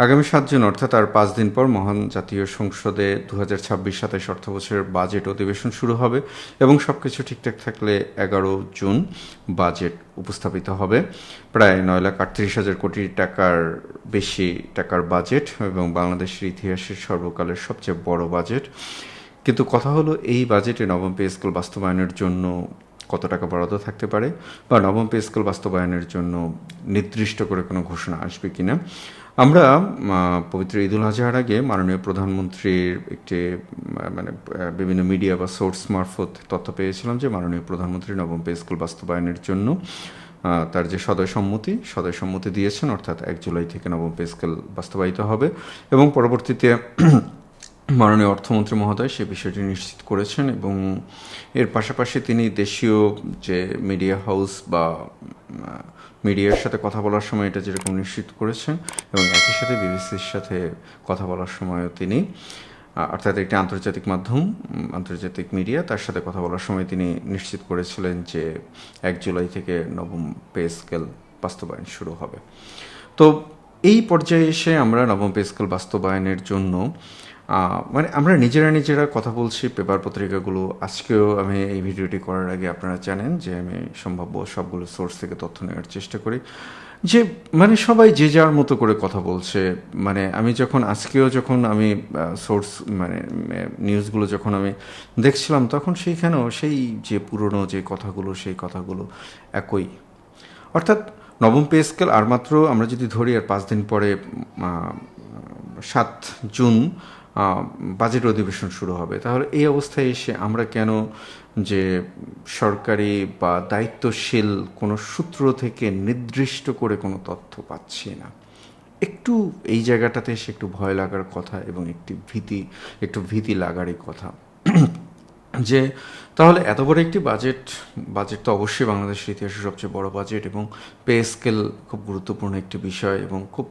আগামী ৭ জুন অর্থাৎ আর ৫ দিন পর মহান জাতীয় সংসদে ২০২৬-২৭ অর্থবছরের বাজেট অধিবেশন শুরু হবে এবং সবকিছু ঠিকঠাক থাকলে ১১ জুন বাজেট উপস্থাপিত হবে। প্রায় ৯,৩৮,০০০ কোটি টাকার বেশি টাকার বাজেট এবং বাংলাদেশের ইতিহাসের সর্বকালের সবচেয়ে বড় বাজেট। কিন্তু কথা হলো, এই বাজেটে নবম পে স্কেল বাস্তবায়নের জন্য কত টাকা বরাদ্দ থাকতে পারে, বা নবম পে স্কেল বাস্তবায়নের জন্য নির্দিষ্ট করে কোনো ঘোষণা আসবে কিনা। আমরা পবিত্র ঈদুল আজহার আগে মাননীয় প্রধানমন্ত্রীর একটি বিভিন্ন মিডিয়া বা সোর্স মারফত তথ্য পেয়েছিলাম যে মাননীয় প্রধানমন্ত্রী নবম পে স্কেল বাস্তবায়নের জন্য তার যে সদয় সম্মতি দিয়েছেন, অর্থাৎ ১ জুলাই থেকে নবম পে স্কেল বাস্তবায়িত হবে এবং পরবর্তীতে মাননীয় অর্থমন্ত্রী মহোদয় সে বিষয়টি নিশ্চিত করেছেন এবং এর পাশাপাশি তিনি দেশীয় যে মিডিয়া হাউস বা মিডিয়ার সাথে কথা বলার সময় এটা যেরকম নিশ্চিত করেছেন এবং একই সাথে বিবিসির সাথে কথা বলার সময়ও তিনি, অর্থাৎ একটি আন্তর্জাতিক মাধ্যম, আন্তর্জাতিক মিডিয়া, তার সাথে কথা বলার সময় তিনি নিশ্চিত করেছিলেন যে ১ জুলাই থেকে নবম পে স্কেল বাস্তবায়ন শুরু হবে। তো এই পর্যায়ে এসে আমরা নবম পে স্কেল বাস্তবায়নের জন্য আমরা নিজেরা কথা বলছি। পেপার পত্রিকাগুলো, আজকেও আমি এই ভিডিওটি করার আগে আপনারা জানেন যে আমি সম্ভাব্য সবগুলো সোর্স থেকে তথ্য নেওয়ার চেষ্টা করি, যে সবাই যে যার মতো করে কথা বলছে। আমি যখন আমি সোর্স নিউজগুলো যখন আমি দেখছিলাম, তখন সেইখানেও সেই যে পুরনো যে কথাগুলো, সেই কথাগুলো একই। অর্থাৎ নবম পে স্কেল আর মাত্র আমরা যদি ধরি আর ৫ দিন পরে ৭ জুন বাজেট অধিবেশন শুরু হবে, তাহলে এই অবস্থায় এসে আমরা কেন যে সরকারি বা দায়িত্বশীল কোনো সূত্র থেকে নির্দিষ্ট করে কোনো তথ্য পাচ্ছি না, একটু এই জায়গাটাতে এসে একটু ভয় লাগার কথা এবং একটু ভীতি লাগারই কথা। যে তাহলে এত বড় একটি বাজেট তো অবশ্যই বাংলাদেশের ইতিহাসের সবচেয়ে বড় বাজেট এবং পে স্কেল খুব গুরুত্বপূর্ণ একটি বিষয় এবং খুব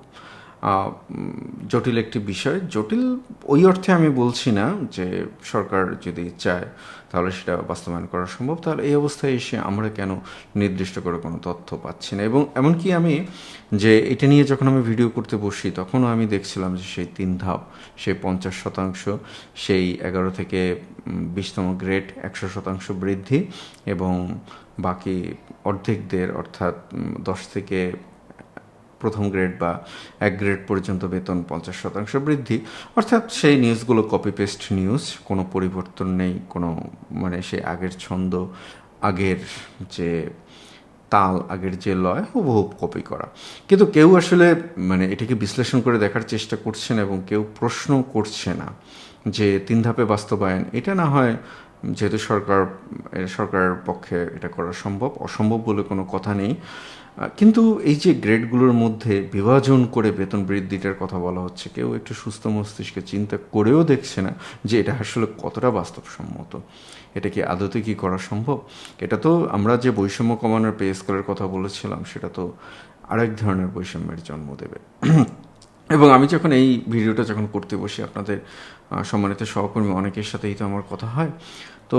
জটিল একটি বিষয়। জটিল ওই অর্থে আমি বলছি না যে সরকার যদি চায় তাহলে সেটা বাস্তবায়ন করা সম্ভব। তাহলে এই অবস্থায় এসে আমরা কেন নির্দিষ্ট করে কোনো তথ্য পাচ্ছি না, এবং এমনকি আমি যে এটা নিয়ে যখন আমি ভিডিও করতে বসি তখনও আমি দেখছিলাম যে সেই ৩ ধাপ, সেই ৫০%, সেই ১১ থেকে ২০তম গ্রেড ১০০% বৃদ্ধি এবং বাকি অর্ধেকদের, অর্থাৎ ১০ থেকে প্রথম গ্রেড বা ১ গ্রেড পর্যন্ত বেতন ৫০% বৃদ্ধি। অর্থাৎ সেই নিউজগুলো কপি পেস্ট নিউজ, কোনো পরিবর্তন নেই, কোনো সেই আগের ছন্দ, আগের যে তাল, আগের যে লয়, হুবহু কপি করা। কিন্তু কেউ আসলে এটাকে বিশ্লেষণ করে দেখার চেষ্টা করছে না এবং কেউ প্রশ্ন করছে না যে ৩ ধাপে বাস্তবায়ন, এটা না হয় যেহেতু সরকারের পক্ষে এটা করা অসম্ভব বলে কোনো কথা নেই। কিন্তু এই যে গ্রেডগুলোর মধ্যে বিভাজন করে বেতন বৃদ্ধিটার কথা বলা হচ্ছে, কেউ একটু সুস্থ মস্তিষ্কে চিন্তা করেও দেখছে না যে এটা আসলে কতটা বাস্তবসম্মত, এটা কি আদতে কি করা সম্ভব। এটা তো আমরা যে বৈষম্য কমানোর পে স্কেলের কথা বলেছিলাম, সেটা তো আরেক ধরনের বৈষম্যের জন্ম দেবে। এবং আমি যখন এই ভিডিওটা করতে বসি, আপনাদের সম্মানিত সহকর্মী অনেকের সাথেই তো আমার কথা হয়, তো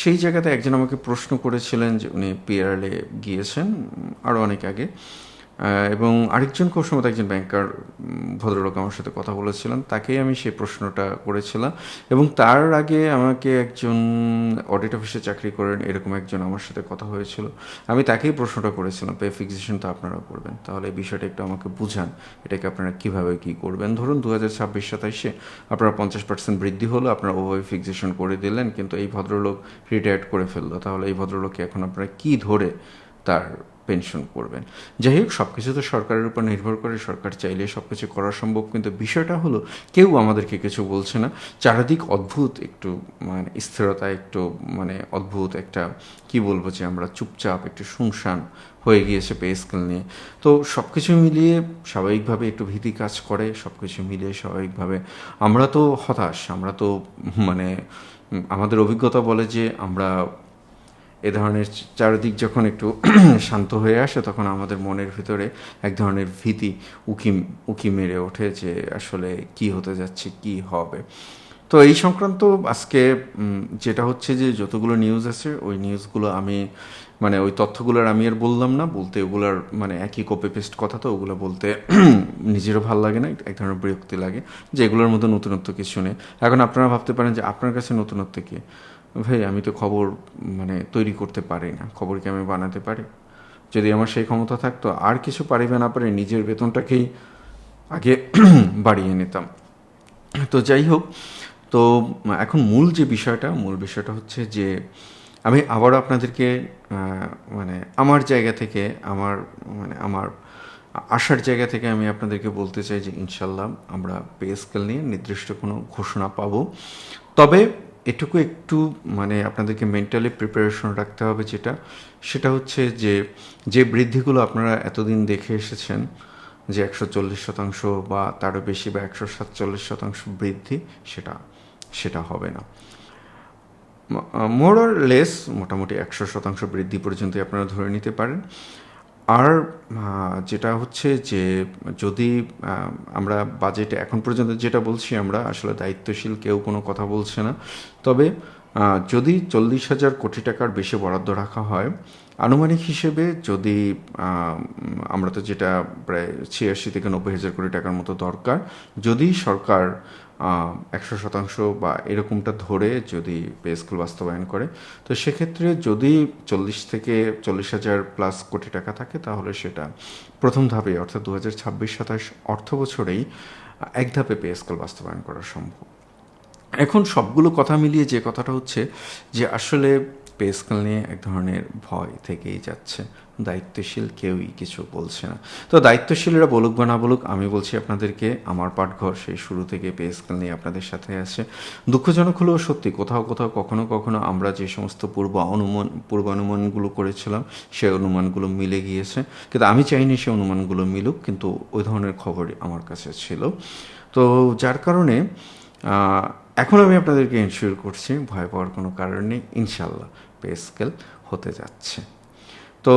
সেই জায়গাতে একজন আমাকে প্রশ্ন করেছিলেন যে উনি পিআরএলে গিয়েছেন আরও অনেক আগে, এবং আরেকজন খুব সম্ভবত একজন ব্যাংকার ভদ্রলোক আমার সাথে কথা বলেছিলেন, তাকেই আমি সেই প্রশ্নটা করেছিলাম। এবং তার আগে আমাকে একজন অডিট অফিসে চাকরি করেন এরকম একজন আমার সাথে কথা হয়েছিল, আমি তাকেই প্রশ্নটা করেছিলাম, পে ফিক্সেশন তো আপনারা করবেন, তাহলে এই বিষয়টা একটু আমাকে বুঝান, এটাকে আপনারা কীভাবে কী করবেন। ধরুন 2026-27 আপনারা 50% বৃদ্ধি হলো, আপনারা ওভাবে ফিক্সেশন করে দিলেন, কিন্তু এই ভদ্রলোক রিটায়ার্ড করে ফেললো, তাহলে এই ভদ্রলোককে এখন আপনারা কী ধরে তার পেনশন করবেন। যাই হোক, সব কিছু তো সরকারের উপর নির্ভর করে, সরকার চাইলে সব কিছু করা সম্ভব, কিন্তু বিষয়টা হলো কেউ আমাদেরকে কিছু বলছে না। চারিদিক অদ্ভুত একটু স্থিরতা, একটু অদ্ভুত একটা কি বলবো, যে আমরা চুপচাপ একটু শুনশান হয়ে গিয়েছে পে স্কেল নিয়ে। তো সব কিছু মিলিয়ে স্বাভাবিকভাবে একটু ভীতি কাজ করে, সব কিছু মিলিয়ে স্বাভাবিকভাবে আমরা তো হতাশ, আমরা তো আমাদের অভিজ্ঞতা বলে যে আমরা এ ধরনের চারিদিক যখন একটু শান্ত হয়ে আসে, তখন আমাদের মনের ভিতরে এক ধরনের ভীতি উকি মেরে ওঠে যে আসলে কি হতে যাচ্ছে, কি হবে। তো এই সংক্রান্ত আজকে যেটা হচ্ছে যে যতগুলো নিউজ আছে ওই নিউজগুলো আমি মানে ওই তথ্যগুলোর আমি আর বললাম না, বলতে ওগুলার মানে একই কপি পেস্ট কথা, তো ওগুলো বলতে নিজেরও ভালো লাগে না, এক ধরনের বিরক্তি লাগে যে এগুলোর মধ্যে নতুনত্ব কিছু নেই। এখন আপনারা ভাবতে পারেন যে আপনার কাছে নতুনত্ব কি? ভাই আমি তো খবর মানে তৈরি করতে পারি না, খবর কি আমি বানাতে পারি? যদি আমার সেই ক্ষমতা থাকতো আর কিছু পারিবে না পারে নিজের বেতনটাকেই আগে বাড়িয়ে নিতাম। তো যাই হোক, তো এখন মূল বিষয়টা হচ্ছে যে আমি আবারও আপনাদেরকে মানে আমার জায়গা থেকে আমার আশার জায়গা থেকে আমি আপনাদেরকে বলতে চাই যে ইনশাল্লাহ আমরা পে স্কেল নিয়ে নির্দিষ্ট কোনো ঘোষণা পাবো। তবে এটুকু একটু মানে আপনাদেরকে মেন্টালি প্রিপারেশন রাখতে হবে, সেটা হচ্ছে যে যে বৃদ্ধিগুলো আপনারা এতদিন দেখে এসেছেন যে 140% বা তারও বেশি বা 147% বৃদ্ধি, সেটা হবে না। মোর অর লেস মোটামুটি 100% বৃদ্ধি পর্যন্ত আপনারা ধরে নিতে পারেন। আর যেটা হচ্ছে যে যদি আমরা বাজেটে এখন পর্যন্ত যেটা বলছি, আমরা আসলে দায়িত্বশীল কেউ কোনো কথা বলছে না। তবে যদি 40,000 কোটি টাকার বেশি বরাদ্দ রাখা হয়, আনুমানিক হিসেবে যদি আমরা তো যেটা প্রায় 86 থেকে 90,000 কোটি টাকার মতো দরকার, যদি সরকার 100% বা এরকমটা ধরে যদি পে স্কেল বাস্তবায়ন করে, তো সেক্ষেত্রে যদি 40,000 প্লাস কোটি টাকা থাকে, তাহলে সেটা প্রথম ধাপে অর্থাৎ 2026-27 অর্থ বছরেই এক ধাপে পে স্কেল বাস্তবায়ন করা সম্ভব। এখন সবগুলো কথা মিলিয়ে যে কথাটা হচ্ছে যে আসলে পে স্কেল নিয়ে এক ধরনের ভয় থেকেই যাচ্ছে, দায়িত্বশীল কেউই কিছু বলছে না। তো দায়িত্বশীলরা বলুক বা না বলুক, আমি বলছি আপনাদেরকে আমার পাঠঘর সেই শুরু থেকে পে স্কেল নিয়ে আপনাদের সাথে আছে। দুঃখজনক হলেও সত্যি, কোথাও কোথাও কখনো কখনো আমরা যে সমস্ত পূর্বানুমানগুলো করেছিলাম সে অনুমানগুলো মিলে গিয়েছে, কিন্তু আমি চাইনি সে অনুমানগুলো মিলুক, কিন্তু ওই ধরনের খবরই আমার কাছে ছিল। তো যার কারণে এখন আমি আপনাদেরকে ইনশিওর করছি ভয় পাওয়ার কোনো কারণ নেই, ইনশাল্লাহ পে স্কেল হতে যাচ্ছে। তো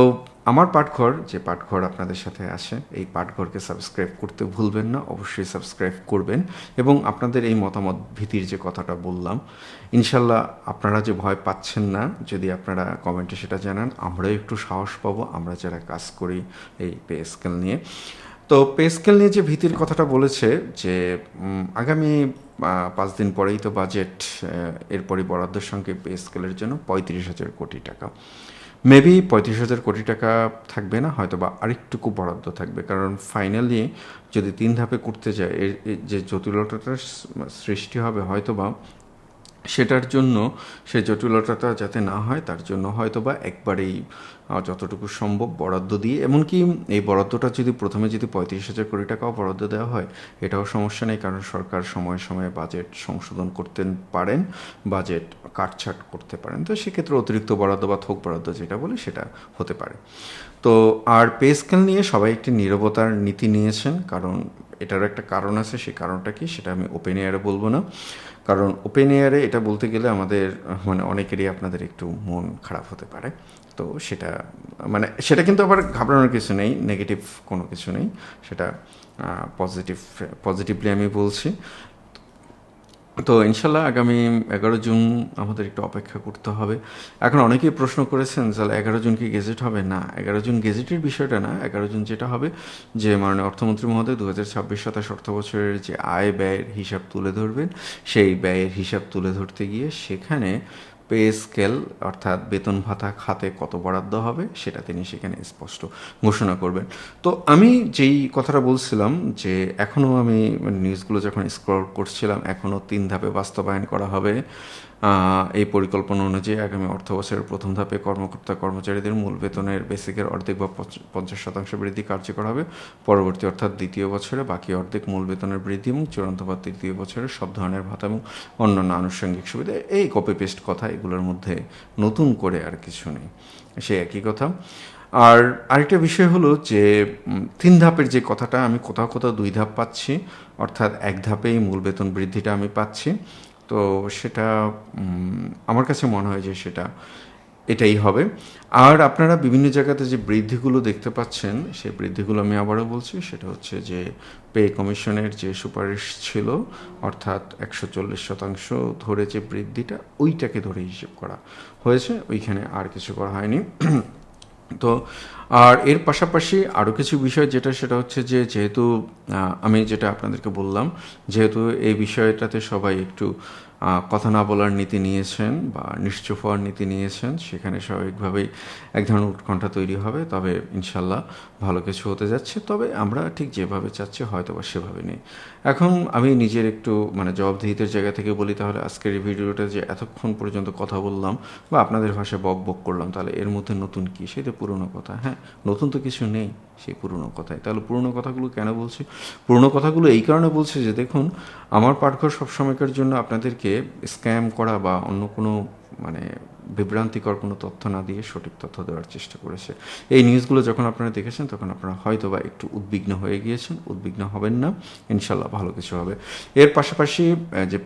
আমার পাঠঘর আপনাদের সাথে আসে, এই পাঠঘরকে সাবস্ক্রাইব করতে ভুলবেন না, অবশ্যই সাবস্ক্রাইব করবেন। এবং আপনাদের এই মতামত ভীতির যে কথাটা বললাম, ইনশাল্লাহ আপনারা যে ভয় পাচ্ছেন না, যদি আপনারা কমেন্টে সেটা জানান, আমরাও একটু সাহস পাবো, আমরা যারা কাজ করি এই পে স্কেল নিয়ে। তো পে স্কেল নিয়ে যে ভীতির কথাটা বলেছে যে আগামী 5 দিন পরেই তো বাজেট, এরপরই বরাদ্দের সঙ্গে পে স্কেলের জন্য 35,000 কোটি টাকা, মেবি 35,000 কোটি টাকা থাকবে না, হয়তো বা আরেকটুকু বরাদ্দ থাকবে, কারণ ফাইনালি যদি 3 ধাপে করতে যায় এর যে জটিলতাটার সৃষ্টি হবে, হয়তো বা সেটার জন্য সেই জটিলতাটা যাতে না হয় তার জন্য হয়তো বা একবারেই যতটুকু সম্ভব বরাদ্দ দিয়ে, এমনকি এই বরাদ্দটা যদি প্রথমে যদি 35,000 কোটি টাকাও বরাদ্দ দেওয়া হয়, এটাও সমস্যা নেই, কারণ সরকার সময়ে সময়ে বাজেট সংশোধন করতে পারেন, বাজেট কাটছাট করতে পারেন। তো সেক্ষেত্রে অতিরিক্ত বরাদ্দ বা থোক বরাদ্দ যেটা বলি সেটা হতে পারে। তো আর পে স্কেল নিয়ে সবাই একটি নীরবতার নীতি নিয়েছেন, কারণ এটারও একটা কারণ আছে। সেই কারণটা কি সেটা আমি ওপেন এয়ারে বলবো না, কারণ ওপেন এয়ারে এটা বলতে গেলে আমাদের মানে অনেকেরই আপনাদের একটু মন খারাপ হতে পারে। তো সেটা কিন্তু আবার ঘাবড়ানোর কিছু নেই, নেগেটিভ কোনো কিছু নেই, সেটা পজিটিভলি আমি বলছি। তো ইনশাল্লাহ আগামী 11 জুন আমাদের একটু অপেক্ষা করতে হবে। এখন অনেকেই প্রশ্ন করেছেন যে 11 জুন কি গেজেট হবে? না, 11 জুন গেজেটের বিষয়টা না। 11 জুন যেটা হবে যে মাননীয় অর্থমন্ত্রী মহোদয় 2026-27 অর্থ বছরের যে আয় ব্যয়ের হিসাব তুলে ধরবেন, সেই ব্যয়ের হিসাব তুলে ধরতে গিয়ে সেখানে পে স্কেল অর্থাৎ বেতন ভাতা খাতে কত বরাদ্দ হবে সেটা তিনি সেখানে স্পষ্ট ঘোষণা করবেন। তো আমি যেই কথাটা বলছিলাম যে এখনও আমি নিউজগুলো যখন স্ক্রল করছিলাম, এখনও 3 ধাপে বাস্তবায়ন করা হবে এই পরিকল্পনা অনুযায়ী। আগামী অর্থ বছরের প্রথম ধাপে কর্মকর্তা কর্মচারীদের মূল বেতনের বেসিকের অর্ধেক বা 50% বৃদ্ধি কার্যকর হবে। পরবর্তী অর্থাৎ দ্বিতীয় বছরে বাকি অর্ধেক মূল বেতনের বৃদ্ধি এবং চূড়ান্ত বা তৃতীয় বছরে সব ধরনের ভাতা এবং অন্যান্য আনুষঙ্গিক সুবিধা। এই কপি পেস্ট কথা, এগুলোর মধ্যে নতুন করে আর কিছু নেই, সে একই কথা। আর আরেকটা বিষয় হলো যে 3 ধাপের যে কথাটা, আমি কোথাও কোথাও 2 ধাপ পাচ্ছি, অর্থাৎ এক ধাপেই মূল বেতন বৃদ্ধিটা আমি পাচ্ছি। তো সেটা আমার কাছে মনে হয় যে সেটা এটাই হবে। আর আপনারা বিভিন্ন জায়গাতে যে বৃদ্ধিগুলো দেখতে পাচ্ছেন, সেই বৃদ্ধিগুলো আমি আবারও বলছি, সেটা হচ্ছে যে পে কমিশনের যে সুপারিশ ছিল, অর্থাৎ 140% ধরে যে বৃদ্ধিটা, ওইটাকে ধরে হিসেব করা হয়েছে, ওইখানে আর কিছু করা হয়নি। তো আর এর পাশাপাশি আরও কিছু বিষয় যেটা, সেটা হচ্ছে যে যেহেতু আমি যেটা আপনাদেরকে বললাম, যেহেতু এই বিষয়টাতে সবাই একটু কথা না বলার নীতি নিয়েছেন বা নিশ্চুপ হওয়ার নীতি নিয়েছেন, সেখানে স্বাভাবিকভাবেই এক ধরনের উৎকণ্ঠা তৈরি হবে। তবে ইনশাল্লাহ ভালো কিছু হতে যাচ্ছে, তবে আমরা ঠিক যেভাবে চাচ্ছি হয়তো বা সেভাবে নেই। এখন আমি নিজের একটু জবাবদিহিতার জায়গা থেকে বলি, তাহলে আজকের এই ভিডিওটা যে এতক্ষণ পর্যন্ত কথা বললাম বা আপনাদের ভাষায় বক বক করলাম, তাহলে এর মধ্যে নতুন কি? সেই তো পুরনো কথা। হ্যাঁ, নতুন তো কিছু নেই সেই পুরনো কথায়। তাহলে পুরনো কথাগুলো কেন বলছি? পুরনো কথাগুলো এই কারণে বলছি যে দেখুন, আমার পাঠঘর সবসময়কার জন্য আপনাদেরকে স্ক্যাম করা বা অন্য কোনো বিভ্রান্তিকর কোনো তথ্য না দিয়ে সঠিক তথ্য দেওয়ার চেষ্টা করেছে। এই নিউজগুলো যখন আপনারা দেখেছেন, তখন আপনারা হয়তো বা একটু উদ্বিগ্ন হয়ে গিয়েছেন। উদ্বিগ্ন হবেন না, ইনশাল্লাহ ভালো কিছু হবে। এর পাশাপাশি যে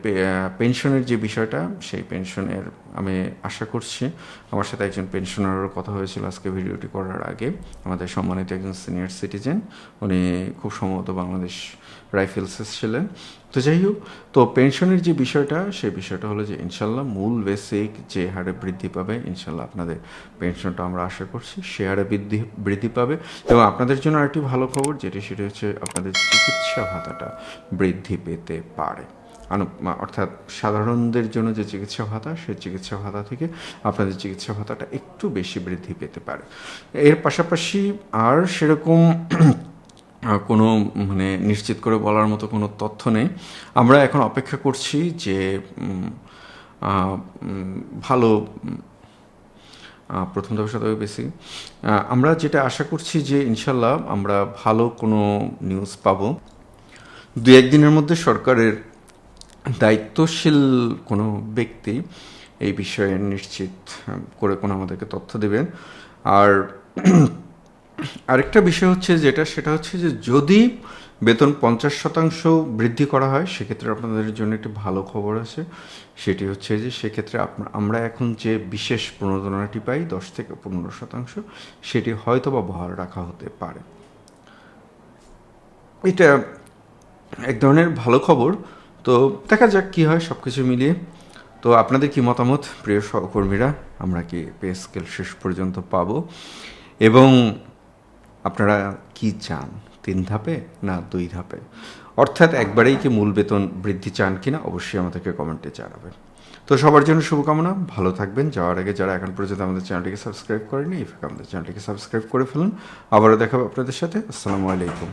পেনশনের যে বিষয়টা, সেই পেনশনের আমি আশা করছি, আমার সাথে একজন পেনশনারেরও কথা হয়েছিল আজকে ভিডিওটি করার আগে, আমাদের সম্মানিত একজন সিনিয়র সিটিজেন, উনি খুব সম্ভবত বাংলাদেশ রাইফেলসে ছিলেন। তো যাই হোক, তো পেনশনের যে বিষয়টা, সেই বিষয়টা হলো যে ইনশাল্লাহ মূল বেসিক যে হারে বৃদ্ধি পাবে, ইনশাল্লাহ আপনাদের পেনশনটা আমরা আশা করছি সে হারে বৃদ্ধি পাবে। এবং আপনাদের জন্য আরেকটি ভালো খবর যেটি, সেটি হচ্ছে আপনাদের চিকিৎসা ভাতাটা বৃদ্ধি পেতে পারে। অর্থাৎ সাধারণদের জন্য যে চিকিৎসা ভাতা, সেই চিকিৎসা ভাতা থেকে আপনাদের চিকিৎসা ভাতাটা একটু বেশি বৃদ্ধি পেতে পারে। এর পাশাপাশি আর সেরকম কোনো নিশ্চিত করে বলার মতো কোনো তথ্য নেই। আমরা এখন অপেক্ষা করছি যে ভালো, প্রথম দফা শতভাগ বেশি, আমরা যেটা আশা করছি যে ইনশাল্লাহ আমরা ভালো কোনো নিউজ পাবো। দু একদিনের মধ্যে সরকারের দায়িত্বশীল কোনো ব্যক্তি এই বিষয়ে নিশ্চিত করে কোনো আমাদেরকে তথ্য দেবেন। আর আরেকটা বিষয় হচ্ছে যেটা, সেটা হচ্ছে যে যদি বেতন 50% বৃদ্ধি করা হয়, সেক্ষেত্রে আপনাদের জন্য একটি ভালো খবর আছে। সেটি হচ্ছে যে সেক্ষেত্রে আমরা এখন যে বিশেষ প্রণোদনাটি পাই 10 থেকে 15%, সেটি হয়তো বা বহাল রাখা হতে পারে। এটা এক ধরনের ভালো খবর। তো দেখা যাক কী হয় সব কিছু মিলিয়ে। তো আপনাদের কি মতামত প্রিয় সহকর্মীরা? আমরা কি পে স্কেল শেষ পর্যন্ত পাবো? এবং আপনারা কি চান, 3 ধাপে না 2 ধাপে? অর্থাৎ একবারেই কি মূল বেতন বৃদ্ধি চান কিনা, অবশ্যই আমাদেরকে কমেন্টে জানাবেন। তো সবার জন্য শুভকামনা, ভালো থাকবেন। যাওয়ার আগে যারা এখন পর্যন্ত আমাদের চ্যানেলটিকে সাবস্ক্রাইব করেনি, আমাদের চ্যানেলটিকে সাবস্ক্রাইব করে ফেলুন। আবারও দেখা হবে আপনাদের সাথে। আসসালামু আলাইকুম।